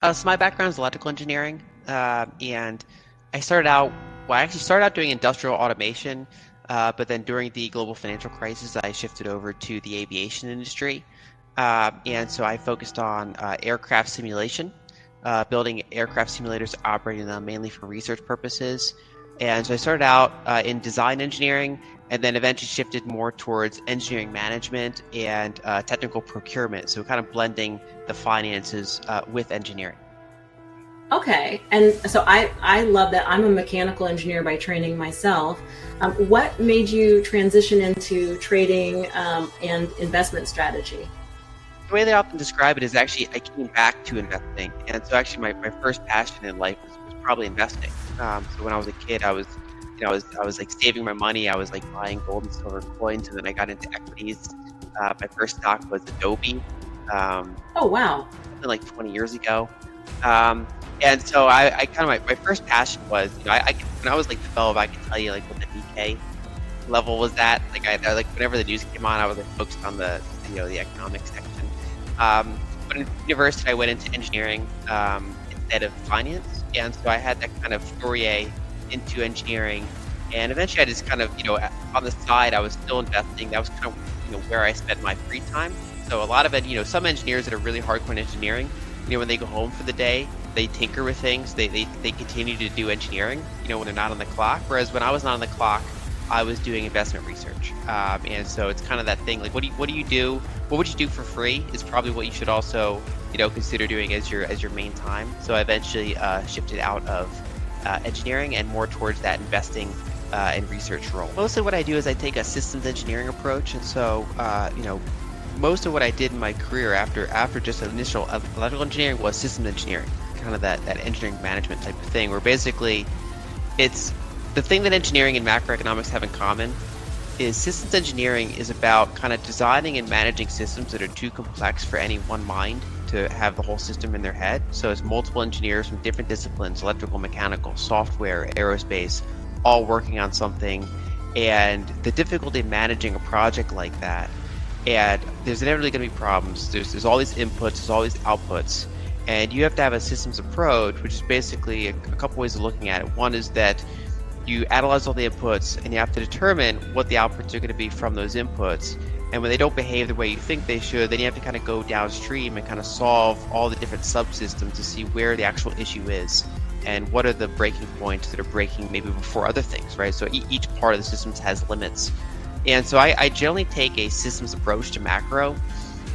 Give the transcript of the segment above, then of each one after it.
So my background is electrical engineering, and I started out, well, I actually started out doing industrial automation, but then during the global financial crisis, I shifted over to the aviation industry. And so I focused on aircraft simulation, building aircraft simulators, operating them mainly for research purposes. And so I started out in design engineering, and then eventually shifted more towards engineering management and technical procurement. So kind of blending the finances with engineering. Okay, and so I love that. I'm a mechanical engineer by training myself. What made you transition into trading and investment strategy? The way they often describe it is actually I came back to investing. And so actually my first passion in life was probably investing. So when I was a kid, I was like saving my money. I was like buying gold and silver coins, and then I got into equities. My first stock was Adobe, Oh, wow. something like 20 years ago. Um, and so I kind of my first passion was, when I was like 12, I could tell you like what the DK level was at. Like I like whenever the news came on, I was like focused on the economics section. But in university, I went into engineering instead of finance, and so I had that kind of foray into engineering. And eventually, I just kind of on the side, I was still investing. That was kind of where I spent my free time. So a lot of it, some engineers that are really hardcore in engineering, when they go home for the day, they tinker with things. They continue to do engineering, when they're not on the clock. Whereas when I was not on the clock, I was doing investment research. And so it's kind of that thing, like, what do you do? What would you do for free is probably what you should also, consider doing as your main time. So I eventually shifted out of engineering and more towards that investing and research role. Mostly what I do is I take a systems engineering approach. And so, most of what I did in my career after just initial electrical engineering was systems engineering, kind of that engineering management type of thing, where basically it's the thing that engineering and macroeconomics have in common is systems engineering is about kind of designing and managing systems that are too complex for any one mind to have the whole system in their head. So it's multiple engineers from different disciplines, electrical, mechanical, software, aerospace, all working on something. And the difficulty in managing a project like that, and there's inevitably going to be problems. There's all these inputs, there's all these outputs, and you have to have a systems approach, which is basically a couple ways of looking at it. One is that you analyze all the inputs and you have to determine what the outputs are going to be from those inputs. And when they don't behave the way you think they should, then you have to kind of go downstream and kind of solve all the different subsystems to see where the actual issue is and what are the breaking points that are breaking maybe before other things, right? So each part of the systems has limits. And so I generally take a systems approach to macro.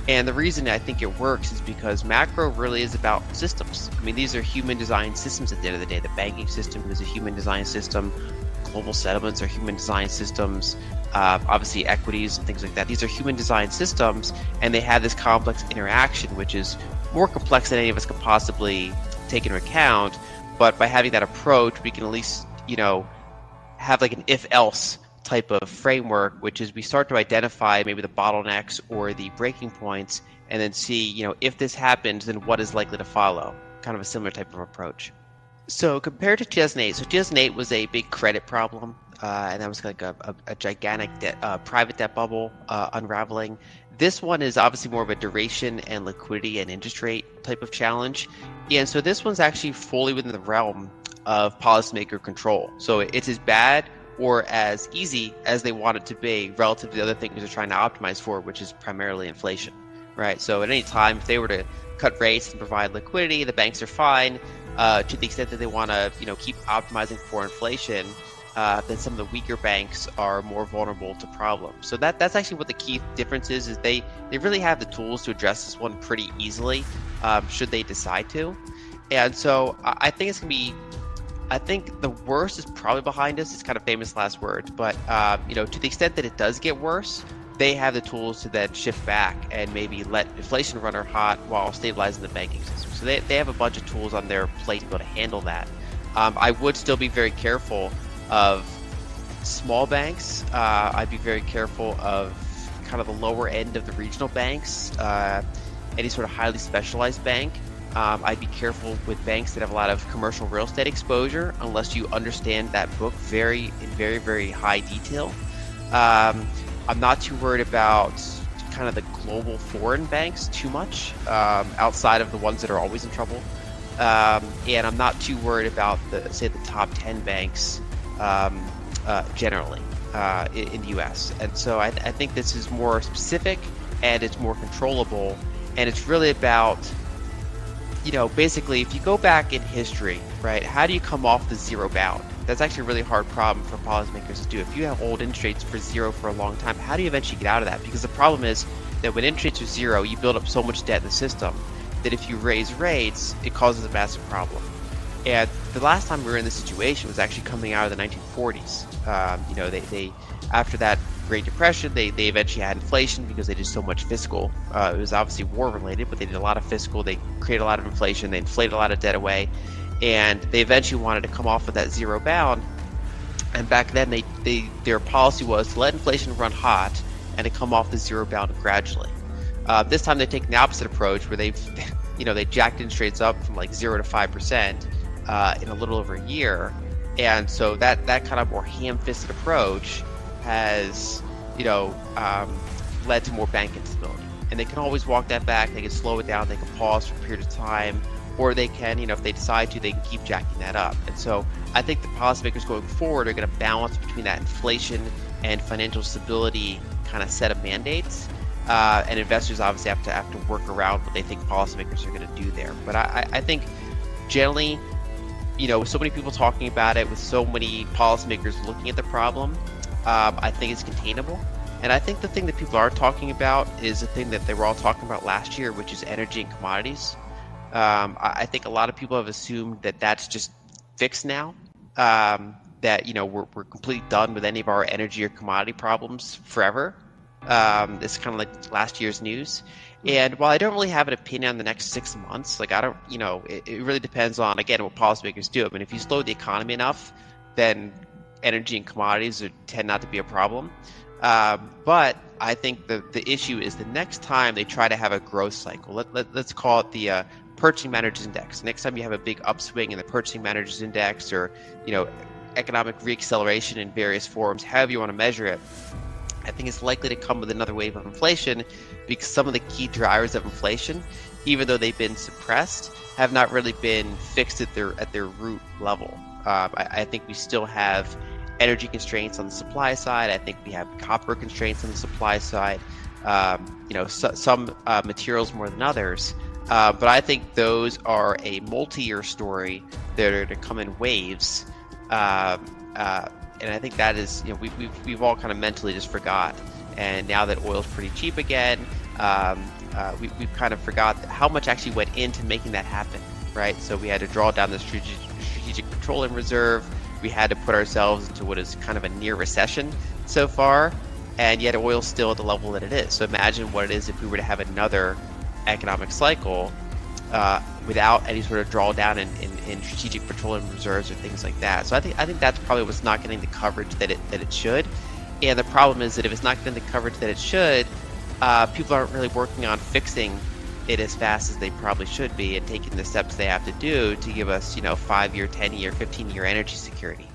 And the reason I think it works is because macro really is about systems. I mean, these are human design systems at the end of the day. The banking system is a human design system. Global settlements are human design systems. Obviously, equities and things like that. These are human design systems, and they have this complex interaction, which is more complex than any of us could possibly take into account. But by having that approach, we can at least, have like an if-else type of framework, which is we start to identify maybe the bottlenecks or the breaking points, and then see, if this happens, then what is likely to follow. Kind of a similar type of approach. So compared to 2008, so 2008 was a big credit problem, and that was like a gigantic private debt bubble unraveling. This one is obviously more of a duration and liquidity and interest rate type of challenge. And so this one's actually fully within the realm of policymaker control. So it's as bad or as easy as they want it to be relative to the other things they're trying to optimize for, which is primarily inflation, right? So at any time, if they were to cut rates and provide liquidity, the banks are fine. To the extent that they want to, keep optimizing for inflation, then some of the weaker banks are more vulnerable to problems. So that's actually what the key difference is they really have the tools to address this one pretty easily, should they decide to. And so I think it's going to be, I think the worst is probably behind us. It's kind of famous last words, but to the extent that it does get worse, they have the tools to then shift back and maybe let inflation run her hot while stabilizing the banking system. So they have a bunch of tools on their plate to be able to handle that. I would still be very careful of small banks. I'd be very careful of kind of the lower end of the regional banks, any sort of highly specialized bank. I'd be careful with banks that have a lot of commercial real estate exposure unless you understand that book in very, very high detail. I'm not too worried about kind of the global foreign banks too much, outside of the ones that are always in trouble. And I'm not too worried about say the top 10 banks generally in the U.S. And so I think this is more specific and it's more controllable, and it's really about, basically, if you go back in history, right, how do you come off the zero bound? That's actually a really hard problem for policymakers to do. If you have old interest rates for zero for a long time, how do you eventually get out of that? Because the problem is that when interest rates are zero, you build up so much debt in the system that if you raise rates, it causes a massive problem. And the last time we were in this situation was actually coming out of the 1940s. They after that Great Depression, they eventually had inflation because they did so much fiscal. It was obviously war related, but they did a lot of fiscal. They created a lot of inflation. They inflated a lot of debt away, and they eventually wanted to come off of that zero bound. And back then, their policy was to let inflation run hot and to come off the zero bound gradually. This time they're taking the opposite approach, where they jacked interest rates up from like 0 to 5% in a little over a year, and so that kind of more ham-fisted approach has led to more bank instability. And they can always walk that back. They can slow it down. They can pause for a period of time, or they can, if they decide to, they can keep jacking that up. And so I think the policymakers going forward are going to balance between that inflation and financial stability kind of set of mandates. And investors obviously have to work around what they think policymakers are going to do there. But I think generally, with so many people talking about it, with so many policymakers looking at the problem, I think it's containable. And I think the thing that people are talking about is the thing that they were all talking about last year, which is energy and commodities. I think a lot of people have assumed that that's just fixed now, that we're completely done with any of our energy or commodity problems forever. It's kind of like last year's news. And while I don't really have an opinion on the next 6 months, like I don't, it really depends on, again, what policymakers do. I mean, if you slow the economy enough, then energy and commodities tend not to be a problem. But I think the issue is the next time they try to have a growth cycle, let's call it the Purchasing Managers Index. Next time you have a big upswing in the Purchasing Managers Index, or economic reacceleration in various forms, however you want to measure it, I think it's likely to come with another wave of inflation, because some of the key drivers of inflation, even though they've been suppressed, have not really been fixed at their root level. I think we still have energy constraints on the supply side. I think we have copper constraints on the supply side. Some materials more than others. But I think those are a multi-year story that are to come in waves. And I think that is, we've all kind of mentally just forgot. And now that oil's pretty cheap again, we've kind of forgot how much actually went into making that happen, right? So we had to draw down the strategic petroleum reserve. We had to put ourselves into what is kind of a near recession so far, and yet oil's still at the level that it is. So imagine what it is if we were to have another economic cycle without any sort of drawdown in strategic petroleum reserves or things like that. So I think that's probably what's not getting the coverage that it should. And the problem is that if it's not getting the coverage that it should, people aren't really working on fixing it as fast as they probably should be, and taking the steps they have to do to give us, 5-year, 10-year, 15-year energy security.